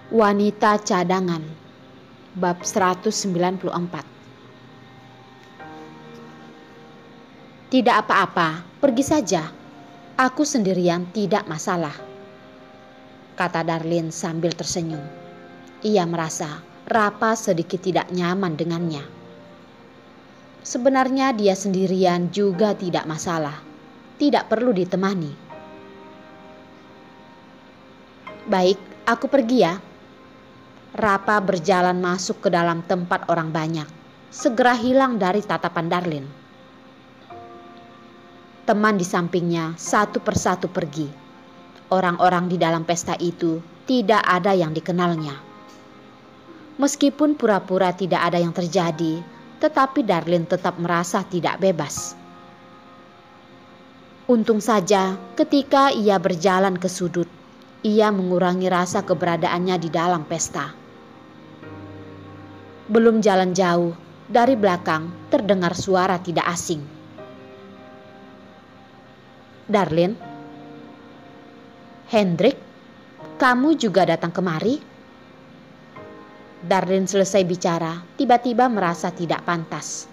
Wanita Cadangan, bab 194. Tidak apa-apa, pergi saja. Aku sendirian tidak masalah, kata Darlin sambil tersenyum. Ia merasa Rapa sedikit tidak nyaman dengannya. Sebenarnya dia sendirian juga tidak masalah, tidak perlu ditemani. Baik, aku pergi ya. Rapa berjalan masuk ke dalam tempat orang banyak, segera hilang dari tatapan Darlin. Teman di sampingnya satu persatu pergi. Orang-orang di dalam pesta itu tidak ada yang dikenalnya. Meskipun pura-pura tidak ada yang terjadi, tetapi Darlin tetap merasa tidak bebas. Untung saja ketika ia berjalan ke sudut, ia mengurangi rasa keberadaannya di dalam pesta. Belum jalan jauh, dari belakang terdengar suara tidak asing. Darlin? Hendrik, kamu juga datang kemari? Darlin selesai bicara, tiba-tiba merasa tidak pantas.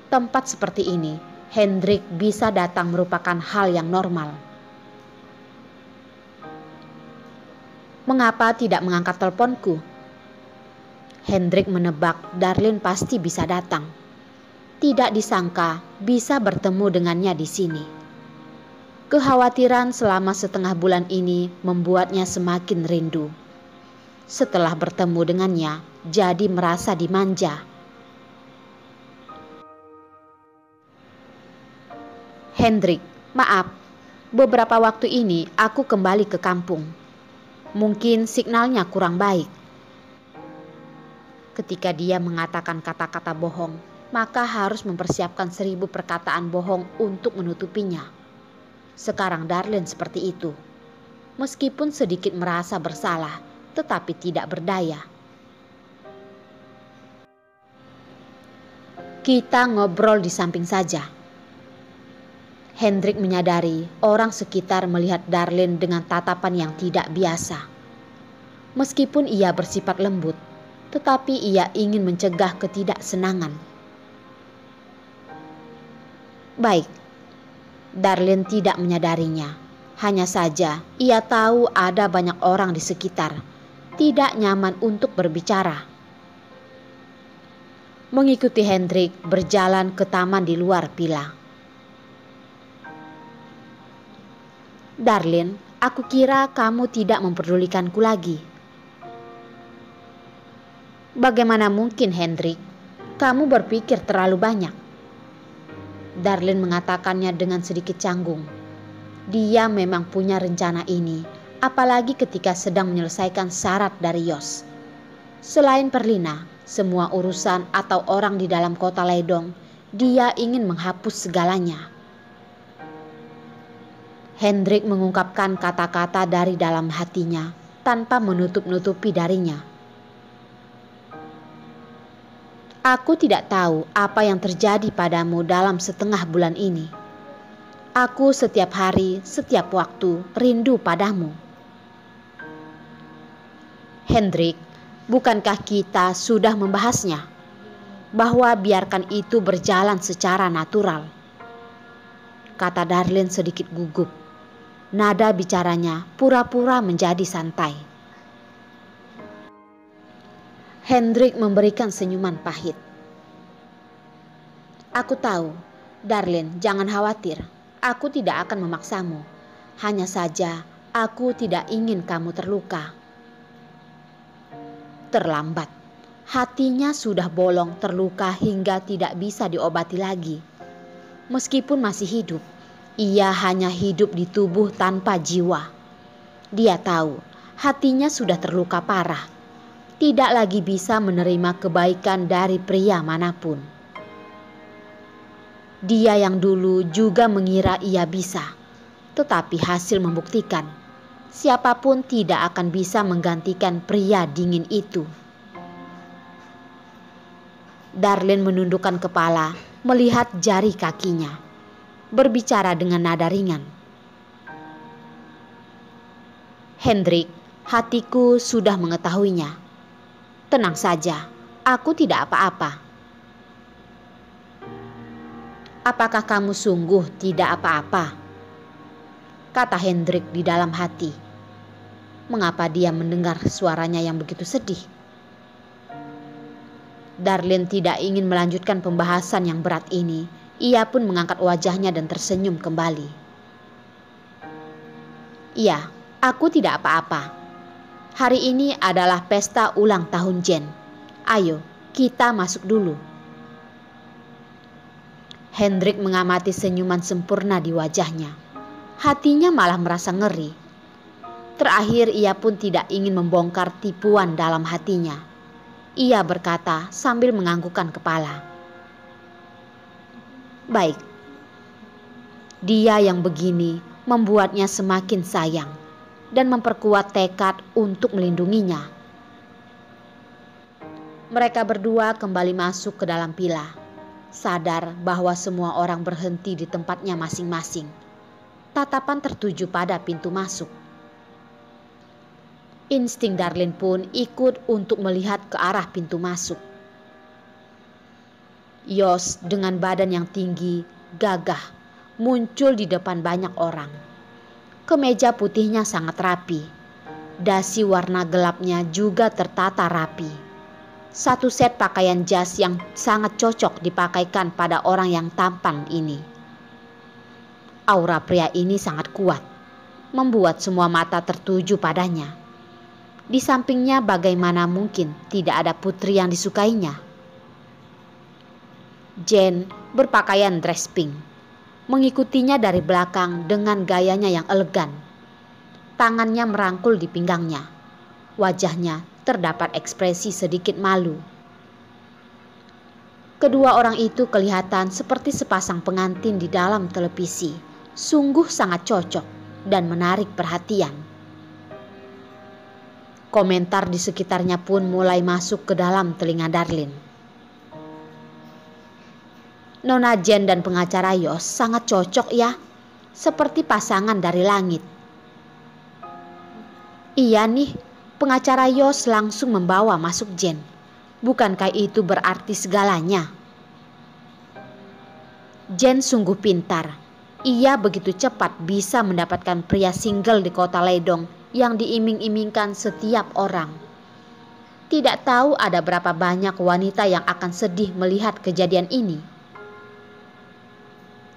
Tempat seperti ini, Hendrik bisa datang merupakan hal yang normal. Mengapa tidak mengangkat teleponku? Hendrik menebak Darlin pasti bisa datang. Tidak disangka bisa bertemu dengannya di sini. Kekhawatiran selama setengah bulan ini membuatnya semakin rindu. Setelah bertemu dengannya, jadi merasa dimanja. Hendrik, maaf, beberapa waktu ini aku kembali ke kampung. Mungkin signalnya kurang baik. Ketika dia mengatakan kata-kata bohong, maka harus mempersiapkan 1000 perkataan bohong untuk menutupinya. Sekarang Darlin seperti itu. Meskipun sedikit merasa bersalah, tetapi tidak berdaya. Kita ngobrol di samping saja. Hendrik menyadari orang sekitar melihat Darlin dengan tatapan yang tidak biasa. Meskipun ia bersifat lembut, tetapi ia ingin mencegah ketidaksenangan. Baik, Darlin tidak menyadarinya. Hanya saja ia tahu ada banyak orang di sekitar, tidak nyaman untuk berbicara. Mengikuti Hendrik berjalan ke taman di luar villa. Darlin, aku kira kamu tidak memperdulikanku lagi. Bagaimana mungkin, Hendrik? Kamu berpikir terlalu banyak. Darlin mengatakannya dengan sedikit canggung. Dia memang punya rencana ini, apalagi ketika sedang menyelesaikan syarat dari Yos. Selain Perlina, semua urusan atau orang di dalam kota Ledong, dia ingin menghapus segalanya. Hendrik mengungkapkan kata-kata dari dalam hatinya tanpa menutup-nutupi darinya. Aku tidak tahu apa yang terjadi padamu dalam setengah bulan ini. Aku setiap hari, setiap waktu rindu padamu. Hendrik, bukankah kita sudah membahasnya? Bahwa biarkan itu berjalan secara natural. Kata Darlin sedikit gugup. Nada bicaranya pura-pura menjadi santai. Hendrik memberikan senyuman pahit. Aku tahu, Darlin, jangan khawatir. Aku tidak akan memaksamu. Hanya saja, aku tidak ingin kamu terluka. Terlambat. Hatinya sudah bolong, terluka hingga tidak bisa diobati lagi. Meskipun masih hidup, ia hanya hidup di tubuh tanpa jiwa. Dia tahu, hatinya sudah terluka parah. Tidak lagi bisa menerima kebaikan dari pria manapun. Dia yang dulu juga mengira ia bisa, tetapi hasil membuktikan siapapun tidak akan bisa menggantikan pria dingin itu. Darlin menundukkan kepala, melihat jari kakinya, berbicara dengan nada ringan. Hendrik, Hatiku sudah mengetahuinya. Tenang saja, aku tidak apa-apa. Apakah kamu sungguh tidak apa-apa? Kata Hendrik di dalam hati. Mengapa dia mendengar suaranya yang begitu sedih? Darlene tidak ingin melanjutkan pembahasan yang berat ini. Ia pun mengangkat wajahnya dan tersenyum kembali. Iya, aku tidak apa-apa. Hari ini adalah pesta ulang tahun Jen. Ayo, kita masuk dulu. Hendrik mengamati senyuman sempurna di wajahnya. Hatinya malah merasa ngeri. Terakhir ia pun tidak ingin membongkar tipuan dalam hatinya. Ia berkata sambil menganggukkan kepala. Baik. Dia yang begini membuatnya semakin sayang dan memperkuat tekad untuk melindunginya. Mereka berdua kembali masuk ke dalam villa, sadar bahwa semua orang berhenti di tempatnya masing-masing. Tatapan tertuju pada pintu masuk. Insting Darlene pun ikut untuk melihat ke arah pintu masuk. Yos dengan badan yang tinggi, gagah, muncul di depan banyak orang. Kemeja putihnya sangat rapi. Dasi warna gelapnya juga tertata rapi. Satu set pakaian jas yang sangat cocok dipakaikan pada orang yang tampan ini. Aura pria ini sangat kuat, membuat semua mata tertuju padanya. Di sampingnya bagaimana mungkin tidak ada putri yang disukainya. Jen berpakaian dress pink. Mengikutinya dari belakang dengan gayanya yang elegan. Tangannya merangkul di pinggangnya. Wajahnya terdapat ekspresi sedikit malu. Kedua orang itu kelihatan seperti sepasang pengantin di dalam televisi. Sungguh sangat cocok dan menarik perhatian. Komentar di sekitarnya pun mulai masuk ke dalam telinga Darlene. Nona Jen dan pengacara Yos sangat cocok ya, seperti pasangan dari langit. Iya nih, pengacara Yos langsung membawa masuk Jen. Bukankah itu berarti segalanya? Jen sungguh pintar. Ia begitu cepat bisa mendapatkan pria single di kota Ledong yang diiming-imingkan setiap orang. Tidak tahu ada berapa banyak wanita yang akan sedih melihat kejadian ini.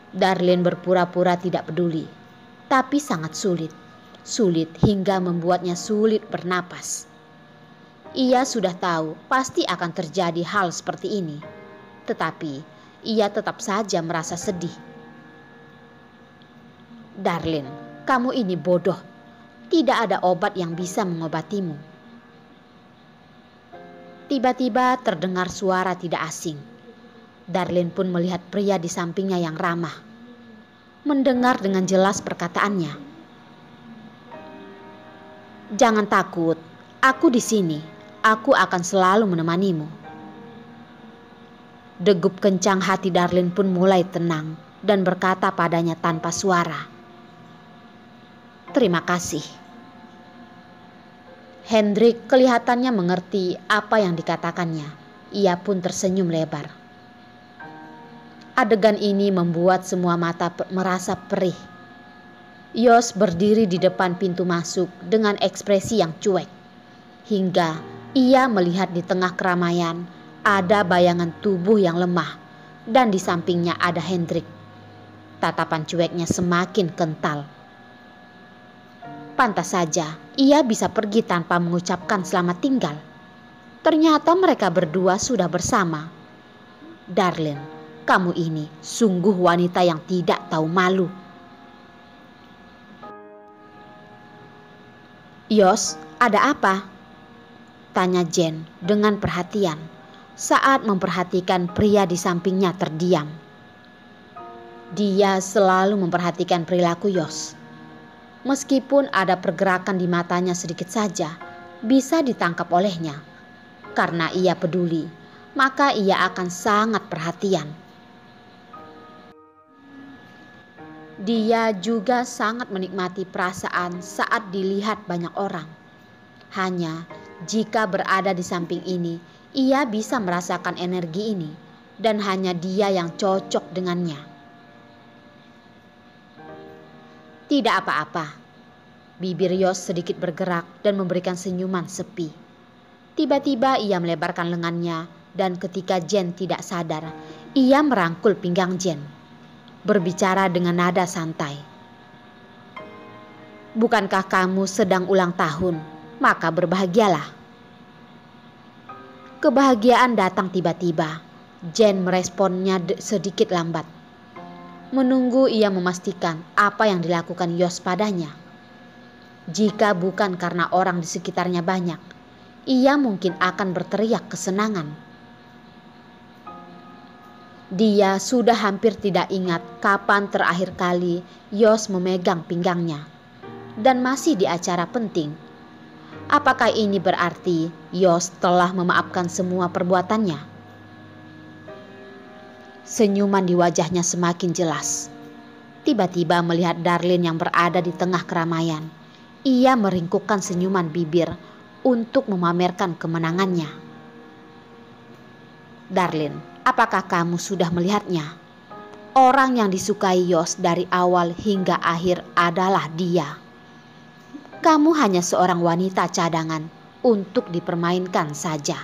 Darlene berpura-pura tidak peduli, tapi sangat sulit. Sulit hingga membuatnya sulit bernapas. Ia sudah tahu pasti akan terjadi hal seperti ini, tetapi ia tetap saja merasa sedih. Darlene, kamu ini bodoh. Tidak ada obat yang bisa mengobatimu. Tiba-tiba terdengar suara tidak asing. Darlene pun melihat pria di sampingnya yang ramah. Mendengar dengan jelas perkataannya. Jangan takut, aku di sini. Aku akan selalu menemanimu. Degup kencang hati Darlene pun mulai tenang dan berkata padanya tanpa suara. Terima kasih. Hendrik kelihatannya mengerti apa yang dikatakannya. Ia pun tersenyum lebar. Adegan ini membuat semua mata merasa perih. Yos berdiri di depan pintu masuk dengan ekspresi yang cuek. Hingga ia melihat di tengah keramaian ada bayangan tubuh yang lemah dan di sampingnya ada Hendrik. Tatapan cueknya semakin kental. Pantas saja ia bisa pergi tanpa mengucapkan selamat tinggal. Ternyata mereka berdua sudah bersama. Darlene, kamu ini sungguh wanita yang tidak tahu malu. Yos, ada apa? Tanya Jen dengan perhatian saat memperhatikan pria di sampingnya terdiam. Dia selalu memperhatikan perilaku Yos. Meskipun ada pergerakan di matanya sedikit saja, bisa ditangkap olehnya. Karena ia peduli, maka ia akan sangat perhatian. Dia juga sangat menikmati perasaan saat dilihat banyak orang. Hanya jika berada di samping ini, ia bisa merasakan energi ini dan hanya dia yang cocok dengannya. Tidak apa-apa. Bibir Yos sedikit bergerak dan memberikan senyuman sepi. Tiba-tiba ia melebarkan lengannya dan ketika Jen tidak sadar, ia merangkul pinggang Jen, berbicara dengan nada santai. Bukankah kamu sedang ulang tahun? Maka berbahagialah. Kebahagiaan datang tiba-tiba. Jen meresponnya sedikit lambat. Menunggu ia memastikan apa yang dilakukan Yos padanya. Jika bukan karena orang di sekitarnya banyak, ia mungkin akan berteriak kesenangan. Dia sudah hampir tidak ingat kapan terakhir kali Yos memegang pinggangnya. Dan masih di acara penting. Apakah ini berarti Yos telah memaafkan semua perbuatannya? Senyuman di wajahnya semakin jelas. Tiba-tiba melihat Darlin yang berada di tengah keramaian. Ia meringkukkan senyuman bibir untuk memamerkan kemenangannya. Darlin, apakah kamu sudah melihatnya? Orang yang disukai Yos dari awal hingga akhir adalah dia. Kamu hanya seorang wanita cadangan untuk dipermainkan saja.